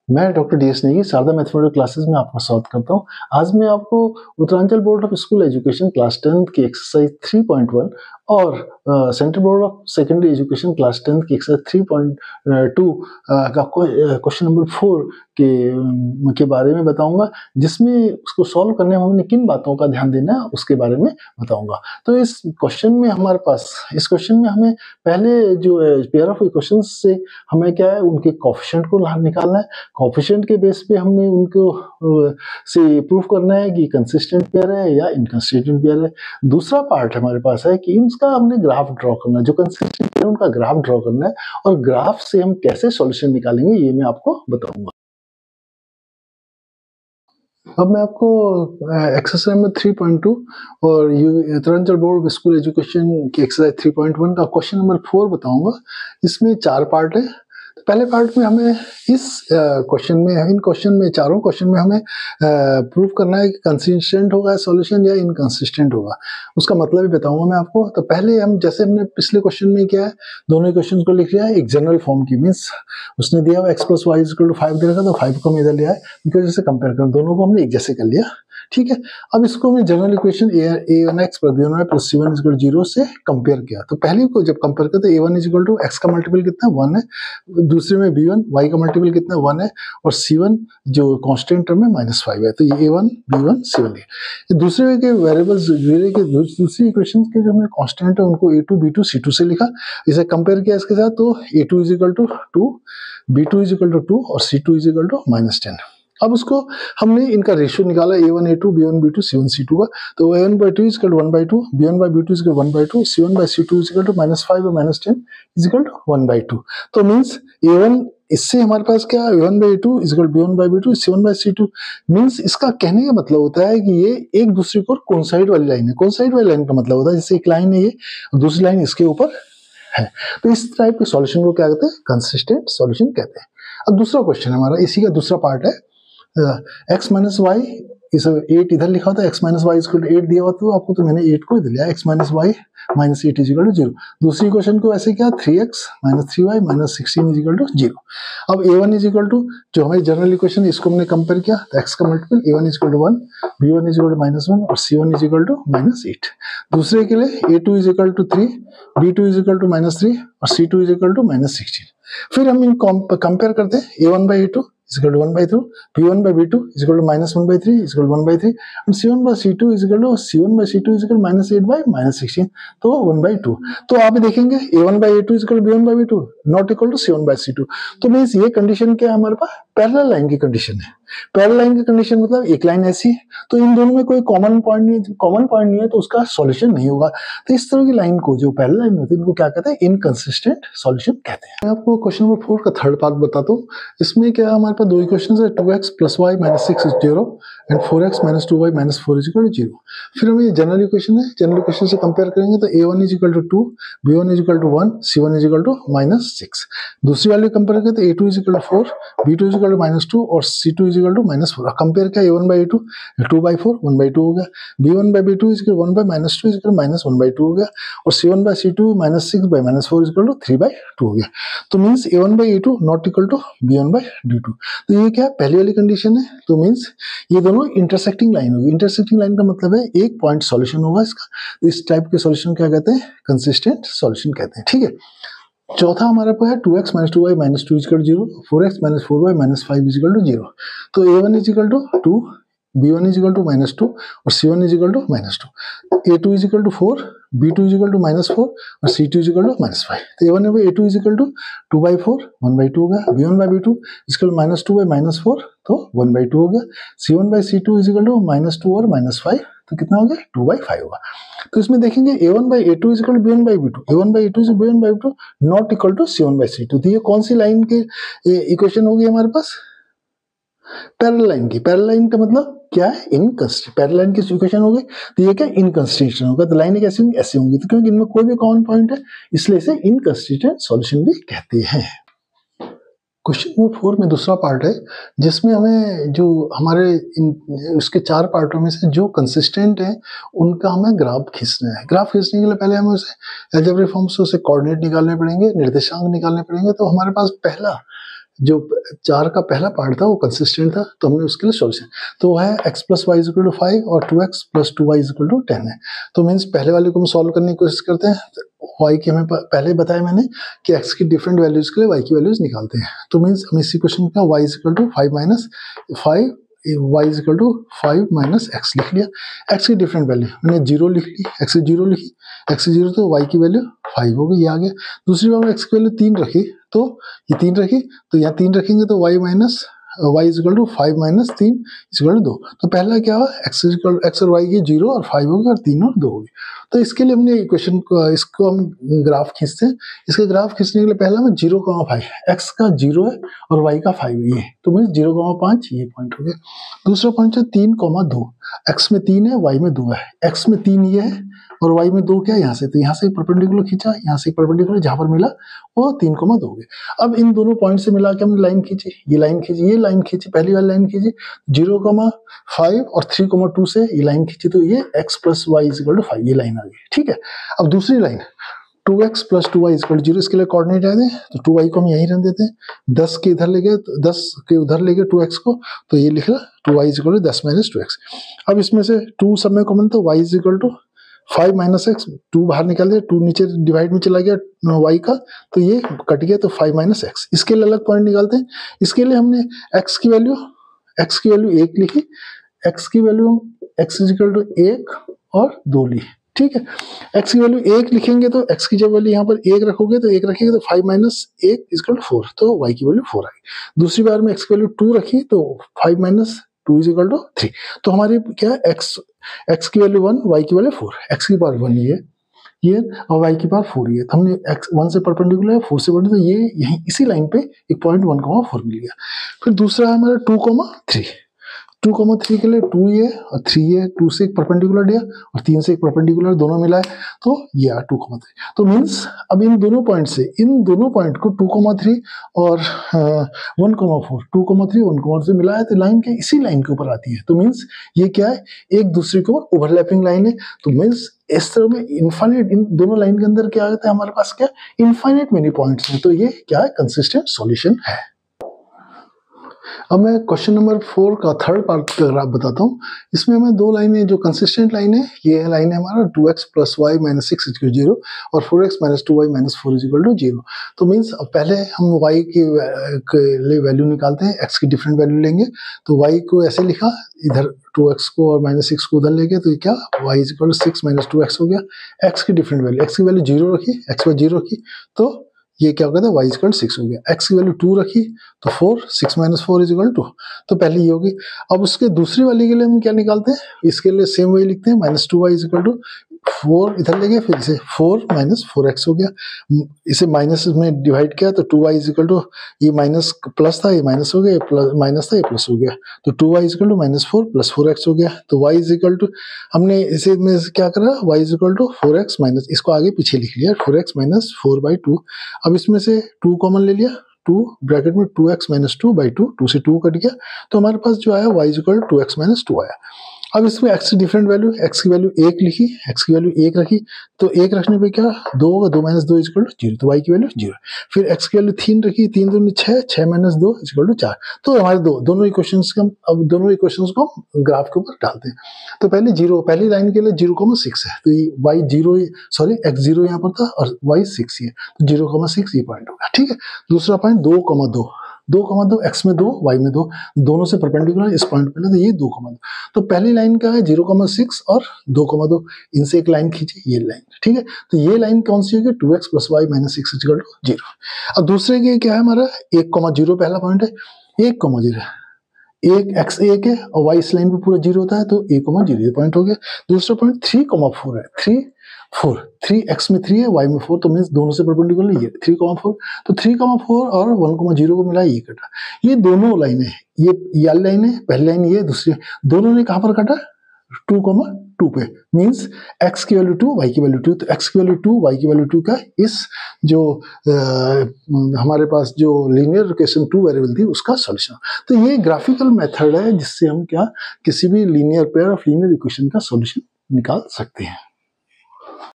मैं doctor D S. Negi Sharda mathematics classes में आपका स्वागत करता हूँ। आज मैं आपको Uttaranchal board of school education class 10 की एक्सरसाइज 3.1 और central board of secondary education class 10 की एक्सरसाइज 3.2 का क्वेश्चन नंबर 4 के बारे में बताऊंगा, जिसमें उसको सॉल्व करने में हमने किन बातों का ध्यान देना है उसके बारे में बताऊंगा। तो इस क्वेश्चन में हमें पहले जो पेयर ऑफ इक्वेशन से हमें क्या है, उनके कोएफिशिएंट को निकालना है। कोएफिशिएंट के बेस पे हमने उनको से प्रूफ करना है कि कंसिस्टेंट पेयर है या इनकंसिस्टेंट पेयर है। दूसरा पार्ट हमारे पास है कि इसका हमने ग्राफ ड्रॉ करना है, जो कंसिस्टेंट पेयर है उनका ग्राफ ड्रॉ करना है, और ग्राफ से हम कैसे सॉल्यूशन निकालेंगे ये मैं आपको बताऊंगा। अब मैं आपको एक्सरसाइज नंबर 3.2 और उत्तरांचल बोर्ड स्कूल एजुकेशन की एक्सरसाइज 3.1 का क्वेश्चन नंबर 4 बताऊंगा। इसमें 4 पार्ट है। पहले पार्ट में हमें इन क्वेश्चन में चारों क्वेश्चन में हमें प्रूफ करना है कि कंसिस्टेंट होगा सॉल्यूशन या इनकंसिस्टेंट होगा। उसका मतलब भी बताऊंगा मैं आपको। तो पहले हमने पिछले क्वेश्चन में किया है, दोनों क्वेश्चन को लिख लिया है एक जनरल फॉर्म की, मीन्स उसने दिया हुआ x + y = 5 दे रखा, तो 5 को हम इधर लिया है बिकॉज जैसे कंपेयर कर दोनों को हमने एक जैसे कर लिया। ठीक है, अब इसको हमने general equation a1x + b1y + c1 = 0 से कंपेयर किया। तो पहले को जब कंपेयर करते a1 = x का मल्टीपल कितना 1 है, दूसरे में b1 y का मल्टीपल कितना 1 है, और c1 जो कांस्टेंट टर्म है -5 है। तो ये a1 b1 c1 है। दूसरे के वेरिएबल्स दूसरी इक्वेशन के जो हमें कांस्टेंट है उनको a2 b2 c2 से लिखा, इसे कंपेयर किया इसके साथ। तो a2 = 2, b2 = 2 और c2 = -10। अब उसको हमने इनका रेशियो निकाला a1 a2 b1 b2 c1 c2 का। तो a1/2 = 1/2, b1/b2 = 1/2, c1/c2 = -5 और -10 = 1/2। तो मीन्स a1 इससे हमारे पास क्या है, a1/a2 = b1/b2 c1/c2। मीन्स इसका कहने का मतलब होता है कि ये एक दूसरे को कोइंसाइड वाली लाइन है। कोइंसाइड वाली लाइन का मतलब होता है जैसे एक लाइन है ये और दूसरी लाइन इसके ऊपर है, तो इस टाइप के सॉल्यूशन को क्या कहते हैं, कंसिस्टेंट सॉल्यूशन कहते हैं। अब दूसरा क्वेश्चन हमारा इसी का दूसरा पार्ट है। x - y इस 8 इधर लिखा होता है, x - y = 8 दिया हुआ तो आपको, तो मैंने 8 को इधर लिया, x - y - 8 = 0। दूसरी क्वेश्चन को ऐसे क्या, 3x - 3y - 16 = 0। अब a1 = जो हमारी जनरल इक्वेशन है इसको हमने कंपेयर किया, तो x का मल्टीपल a1 = 1, b1 = -1 और c1 = -8। दूसरे के लिए a2 = 3, b2 = -3 और c2 = -16। फिर हम इन कंपेयर करते हैं, a1/a2 = 1/2, b1/b2 = -1/3 = 1/3 and c1/c2 = -8/-16, तो 1/2। तो आप देखेंगे a1/a2 = b1/b2 not equal to c1/c2। तो मींस ये कंडीशन क्या है, हमारे पास पैरेलल लाइन की कंडीशन है। पैरेलल लाइन की कंडीशन मतलब एक लाइन ऐसी है, तो इन दोनों में कोई कॉमन पॉइंट नहीं है, तो उसका सॉल्यूशन नहीं होगा। तो इस तरह की लाइन को, जो पैरेलल लाइन होती है, इनको क्या कहते हैं, इनकंसिस्टेंट सॉल्यूशन कहते हैं। मैं आपको क्वेश्चन नंबर 4 का थर्ड पार्ट बताता हूँ। इसमें क्या हमारे पास दो इक्वेशंस है, 2x + y - 6 = 0 and 4x - 2y - 4 = 0। फिर हम ये जनरल इक्वेशन है, जनरल इक्वेशन से कंपेयर करेंगे तो a1 = 2, b1 = 1, c1 = -6। दूसरी वाली कंपेयर करें तो a2 = 4, b2 = -2 और c2 = -4। कंपेयर किया a1/a2 2/4 1/2 हो गया, b1/b2 = 1/-2 = -1/2 हो गया, और c1/c2 -6/-4 = 3/2 हो गया। तो means a1/a2 not equal to b1/b2। तो ये क्या पहली वाली कंडीशन है, तो मीन्स ये दोनों इंटरसेक्टिंग लाइन होगी। इंटरसेक्टिंग लाइन का मतलब है एक पॉइंट सॉल्यूशन होगा इसका। तो इस टाइप के सॉल्यूशन क्या कहते हैं, कंसिस्टेंट सॉल्यूशन कहते हैं। ठीक है, चौथा हमारे पास है 2x - 2y - 2 = 0, 4x - 4y - 5 = 0। तो a1 = 2, b1 = -2 और c1 = -2, a2 = 4, b2 = -4 और c2 = -5। तो a1/a2 = 2/4 1/2 हो गया, b1/b2 = -2/-4 तो 1/2 हो गया, c1/c2 = -2 और -5 तो कितना हो गया, 2/5 होगा। तो इसमें देखेंगे a1/a2 = b1/b2, a1/a2 = b1/b2 not equal to c1/c2। तो ये कौन सी लाइन की इक्वेशन होगी हमारे पास, पैरेलल लाइन की। पैरेलल लाइन का मतलब क्या है, इनकंसिस्टेंट। पैरेलल लाइन की इक्वेशन हो गई, तो ये क्या इनकंसिस्टेंट होगा। तो लाइन कैसी होंगी, ऐसी होंगी, तो क्योंकि इनमें कोई भी कॉमन पॉइंट है इसलिए इसे इनकंसिस्टेंट सॉल्यूशन भी कहते हैं। क्वेश्चन नंबर 4 में दूसरा पार्ट है, जिसमें हमें जो हमारे उसके 4 पार्टों में से जो कंसिस्टेंट है उनका हमें ग्राफ खींचना है। ग्राफ खींचने के लिए पहले हमें उसे अलजेब्रिक फॉर्म से उसे कोऑर्डिनेट निकालने पड़ेंगे, निर्देशांक निकालने पड़ेंगे। तो हमारे पास पहला जो 4 का पहला पार्ट था वो कंसिस्टेंट था, तो हमने उसके लिए सॉल्यूशन, तो वो है x plus y is equal to 5 और 2x plus 2y is equal to 10 है। तो मीन्स पहले वाले को हम सॉल्व करने की कोशिश करते हैं, y की हमें पहले बताया मैंने कि x की डिफरेंट वैल्यूज के लिए y की वैल्यूज निकालते हैं। तो मीन्स हम इसी क्वेश्चन का y is equal to 5 minus 5 y is equal to 5 minus x लिख लिया। x की डिफरेंट वैल्यू मैंने 0 लिख ली, x की 0 लिखी, x की 0 तो y की वैल्यू 5 हो गई, ये आ गया। दूसरी बार x की वैल्यू 3 रखी, तो ये 3 रखी, तो यहाँ 3 रखेंगे तो y minus y is equal to 5 minus 3 is equal to 2। तो पहला क्या हुआ, x और y की 0 और 5 हो गया और 3 और 2 हो गई। तो इसके लिए हमने इक्वेशन को, इसको हम ग्राफ खींचते हैं। इसके ग्राफ खींचने के लिए पहला में 0,5, x का 0 है और y का 5 है, ये तो मीन 0,5 ये पॉइंट हो गया। दूसरा पॉइंट है 3,2, x में 3 है y में 2 है, x में 3 ये है और y में 2 क्या है यहाँ से, तो यहाँ से परपेंडिकुलर खींचा, यहाँ से परपेंडिकुलर जहां पर मिला वो 3,2 हो गया। अब इन दोनों पॉइंट से मिला के हमने लाइन खींची, ये लाइन खींची, ये लाइन खींची, पहली वाली लाइन खींची 0,5 और 3,2 से ये लाइन खींची, तो ये x plus y is equal to 5 ये लाइन आ गई, ठीक है। अब दूसरी line 2x plus 2y is equal to 0, इसके लिए कोऑर्डिनेट आए थे, तो 2y को हम यहीं रख देते हैं, 10 के इधर ले गए, 10 के उधर ले गए 2x को, तो ये लिख ला 2y is equal to 10 minus 2x। अब इसमें से 2 सब में कॉमन, तो y is equal to 5 minus x, 2 बाहर निकाल दिया, 2 नीचे डिवाइड में चला गया y का, तो ये कट गया, तो 5 माइनस एक्स। इसके लिए अलग पॉइंट निकालते हैं। इसके लिए हमने x की वैल्यू 1 लिखी, x की value x is equal to 1 और 2 ली, ठीक है। x की वैल्यू 1 लिखेंगे तो x की जब वैल्यू यहाँ पर 1 रखोगे तो 1 रखेंगे तो 5 माइनस 1 इज इक्वल टू 4, तो y की वैल्यू 4 आई। दूसरी बार में x की वैल्यू 2 रखी, तो 5 माइनस 2 इज इक्वल टू 3, तो हमारी क्या है, x की वैल्यू 1, y की वैल्यू 4, x की पावर 1 ये और y की पावर 4 ये, तो हमने x 1 से परपेंडिकुलर है, 4 से बढ़े, तो ये यहीं इसी लाइन पे एक पॉइंट 1,4 मिल गया। फिर दूसरा है हमारा 2,3, 2,3 के लिए 2 ये और 3 ये, 2 से एक परपेंडिकुलर दिया और 3 से एक परपेंडिकुलर, दोनों मिला है, तो ये 2,3। तो मीन्स अब इन दोनों पॉइंट से, इन दोनों पॉइंट को 2,3 और 1,4, 2,3 1,4 से मिला है, तो लाइन के इसी लाइन के ऊपर आती है, तो मीन्स ये क्या है, एक दूसरे के ऊपर ओवरलैपिंग लाइन है। तो मीन्स इस तरह में इनफाइनाइट, इन दोनों लाइन के अंदर क्या आता है हमारे पास, क्या इनफाइनाइट मेनी पॉइंट्स हैं, तो ये क्या है, कंसिस्टेंट सॉल्यूशन है। अब मैं क्वेश्चन नंबर 4 का थर्ड पार्ट का ग्राफ बताता हूँ। इसमें हमें दो लाइनें, जो कंसिस्टेंट लाइन है, ये लाइन है हमारा 2x plus y minus 6 is 0 और 4x minus 2y minus 4 is equal to 0। तो मीन्स पहले हम y के लिए वैल्यू निकालते हैं, x की डिफरेंट वैल्यू लेंगे, तो y को ऐसे लिखा, इधर 2x को और माइनस 6 को उधर ले गए, तो क्या y is equal to 6 minus 2x हो गया। x की डिफरेंट वैल्यू, x की वैल्यू 0 रखी, x पर 0 रखी, तो ये क्या हो गया था, y इक्वल 6 हो गया। x की वैल्यू 2 रखी, तो 4, 6 माइनस 4 इज इक्वल 2, तो पहले ये होगी। अब उसके दूसरी वाली के लिए हम क्या निकालते हैं, इसके लिए सेम वही लिखते हैं, minus 2y is equal to 4 इधर ले गए, फिर इसे 4 माइनस 4x हो गया, इसे माइनस में डिवाइड किया, तो 2y इज इक्वल टू, ये माइनस प्लस था, ये माइनस हो गया, ये प्लस माइनस था, ये प्लस हो गया, तो 2y is equal to minus 4 plus 4x हो गया। तो y इज इक्वल टू, हमने इसे में क्या करा, y is equal to 4x minus, इसको आगे पीछे लिख लिया, 4x माइनस 4/2। अब इसमें से 2 कॉमन ले लिया, 2 ब्रैकेट में 2x माइनस 2/2, 2 से 2 कट गया, तो हमारे पास जो आया y is equal to 2x minus 2 आया। अब इसमें x की डिफरेंट वैल्यू, x की वैल्यू 1 लिखी, x की वैल्यू 1 रखी, तो 1 रखने पे क्या 2 होगा, 2 माइनस 2 इज इक्वल टू 0, तो y की वैल्यू 0। फिर x की वैल्यू 3 रखी, 3 दूनी 6, 6 माइनस 2 इज इक्वल टू 4। तो हमारे दोनों इक्वेशंस को अब दोनों इक्वेशंस को ग्राफ के ऊपर डालते हैं। तो पहले 0, पहली लाइन के लिए 0,6 है, तो ये y 0, सॉरी x 0 यहाँ पर था और y 6 है, तो 0,6 ये पॉइंट होगा, ठीक है। दूसरा पॉइंट 2,2, 2,2 x में 2 y में 2, दोनों से परपेंडिकुलर इस पॉइंट पे, तो ये 2,2। तो पहली लाइन का है 0,6 और 2,2, इनसे एक लाइन खींची, ये लाइन, ठीक है। तो ये लाइन कौन सी होगी, 2x plus y minus 6 equal to 0। अब दूसरे के क्या है हमारा 1,0, पहला पॉइंट है 1,0, एक x 1 है और y इस लाइन पे पूरा 0 होता है, तो 1,0 ये पॉइंट हो गया। दूसरा पॉइंट 3,4 है, 3x में 3 है, y में 4, तो मीन्स दोनों से परपेंडिकुलर ये 3,4, तो 3,4 और 1,0 को मिला, ये कटा। ये दोनों लाइन है, ये लाइन है, पहली लाइन ये, दूसरी, दोनों ने कहां पर काटा, 2,2 पे, मीन्स x की वैल्यू 2, y की वैल्यू 2, तो x की वैल्यू 2, y की वैल्यू 2 का इस जो हमारे पास जो लीनियर इक्वेशन 2 वेरिएबल थी उसका सॉल्यूशन। तो ये ग्राफिकल मेथड है जिससे हम क्या किसी भी linear pair of linear equation का सॉल्यूशन निकाल सकते हैं।